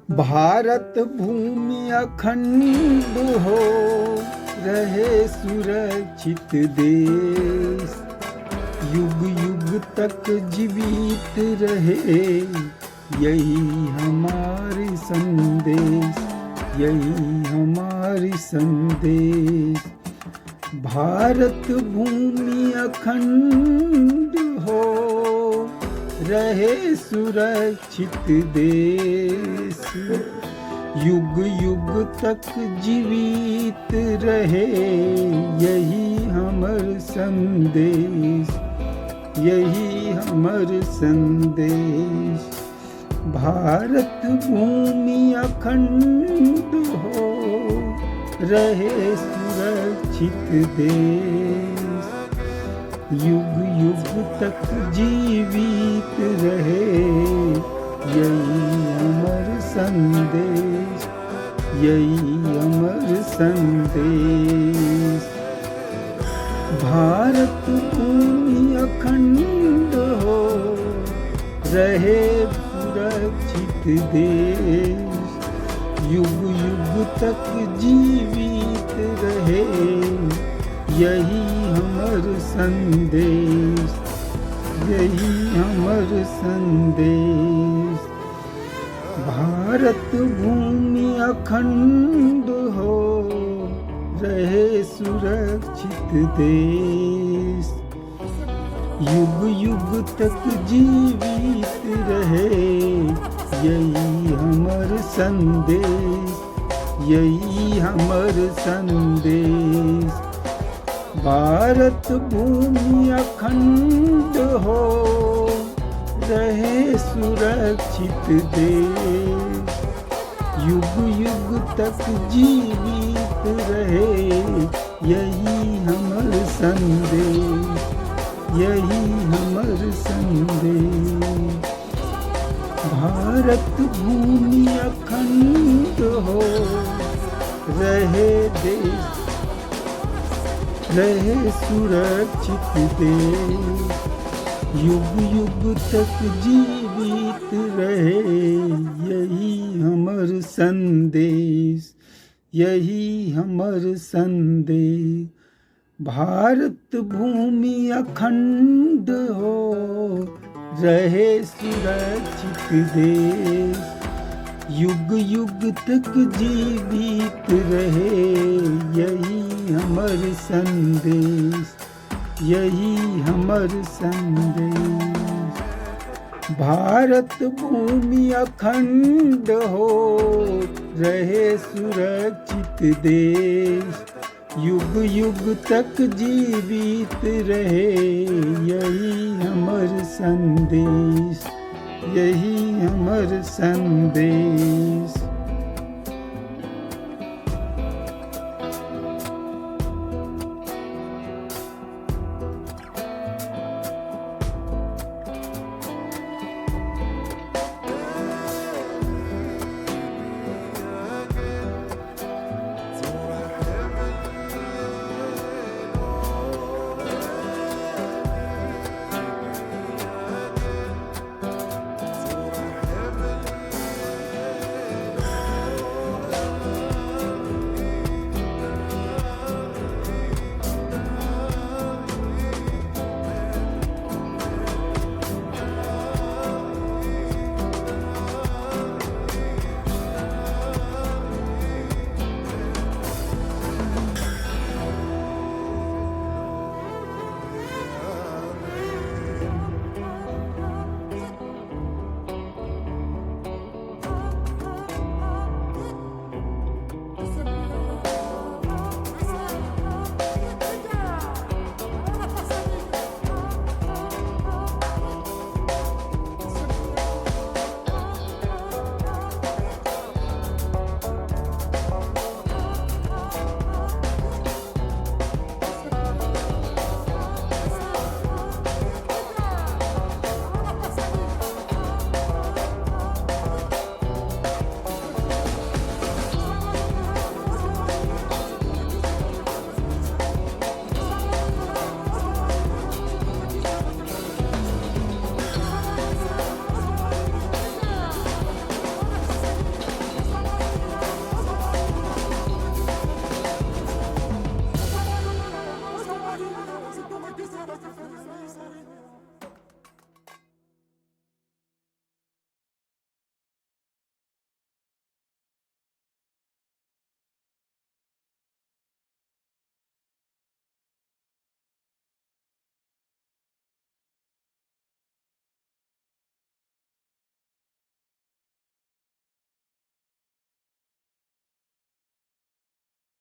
भारत भूमि अखंड हो, रहे सुरक्षित देश, युग युग तक जीवित रहे, यही हमारी संदेश, यही हमारी संदेश। भारत भूमि अखंड हो, रहे सुरक्षित देश, युग युग तक जीवित रहे, यही हमर संदेश, यही हमर संदेश। भारत भूमि अखंड हो, रहे सुरक्षित देश, युग युग तक जीवित रहे, यही अमर संदेश, यही अमर संदेश। भारत भूमि अखंड हो, रहे सुरक्षित देश, युग युग तक जीवित रहे, यही हमर संदेश, यही हमर संदेश। भारत भूमि अखंड हो, रहे सुरक्षित देश, युग युग तक जीवित रहे, यही हमर संदेश, यही हमर संदेश। भारत भूमि अखंड हो, रहे सुरक्षित देश, युग युग तक जीवित रहे, यही हमर संदेश, यही हमर संदेश। भारत भूमि अखंड हो, रहे देश, रहे सुरक्षित देश, युग युग तक जीवित रहे, यही हमर संदेश, यही हमर संदेश। भारत भूमि अखंड हो, रहे सुरक्षित देश, युग युग तक जीवित रहे, यही हमर संदेश, यही हमर संदेश। भारत भूमि अखंड हो, रहे सुरक्षित देश, युग युग तक जीवित रहे, यही हमर संदेश, यही हमर संदेश।